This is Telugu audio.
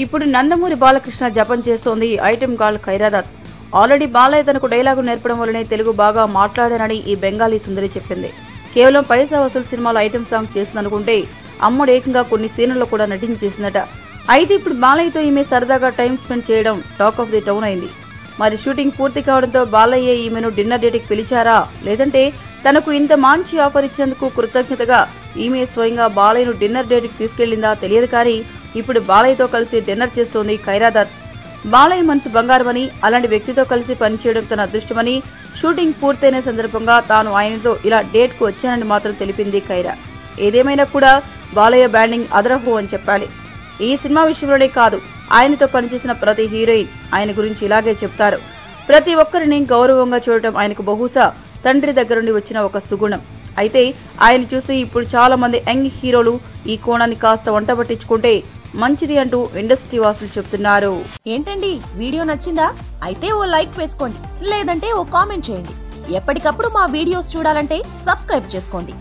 ఇప్పుడు నందమూరి బాలకృష్ణ జపం చేస్తోంది item girl Kyra Dutt. Already Balayya తనకు డైలాగు నేర్పడం వల్లనే తెలుగు బాగా మాట్లాడానని ఈ బెంగాలీ సుందరి చెప్పింది. కేవలం పైసా వసూలు సినిమాలో ఐటెం సాంగ్ చేస్తుందనుకుంటే అమ్మడు ఏకంగా కొన్ని సీన్లలో కూడా నటించేసిందట. అయితే ఇప్పుడు బాలయ్యతో ఈమె సరదాగా టైం స్పెండ్ చేయడం టాక్ ఆఫ్ ది టౌన్ అయింది. మరి షూటింగ్ పూర్తి కావడంతో బాలయ్య ఈమెను డిన్నర్ డేట్కి పిలిచారా, లేదంటే తనకు ఇంత మంచి ఆఫర్ ఇచ్చేందుకు కృతజ్ఞతగా ఈమె స్వయంగా బాలయ్యను డిన్నర్ డేట్కి తీసుకెళ్లిందా తెలియదు. కానీ ఇప్పుడు బాలయ్యతో కలిసి డిన్నర్ చేస్తోంది ఖైరా దత్. బాలయ్య మనసు బంగారమని, అలాంటి వ్యక్తితో కలిసి పనిచేయడం తన అదృష్టమని, షూటింగ్ పూర్తయిన సందర్భంగా తాను ఆయనతో ఇలా డేట్కు వచ్చానని మాత్రం తెలిపింది ఖైరా. ఏదేమైనా కూడా బాలయ్య బ్యాండింగ్ అదరహో అని చెప్పాలి. ఈ సినిమా విషయంలోనే కాదు, ఆయనతో పనిచేసిన ప్రతి హీరోయిన్ ఆయన గురించి ఇలాగే చెప్తారు. ప్రతి ఒక్కరిని గౌరవంగా చూడటం ఆయనకు బహుశా తండ్రి దగ్గర నుండి వచ్చిన ఒక సుగుణం. అయితే ఆయన చూసి ఇప్పుడు చాలా మంది యంగ్ హీరోలు ఈ కోణాన్ని కాస్త వంట పట్టించుకుంటే మంచిది అంటూ ఇండస్ట్రీ వాసులు చెప్తున్నారు. ఏంటండి, వీడియో నచ్చిందా? అయితే ఓ లైక్ వేసుకోండి, లేదంటే ఓ కామెంట్ చేయండి. ఎప్పటికప్పుడు మా వీడియోస్ చూడాలంటే సబ్స్క్రైబ్ చేసుకోండి.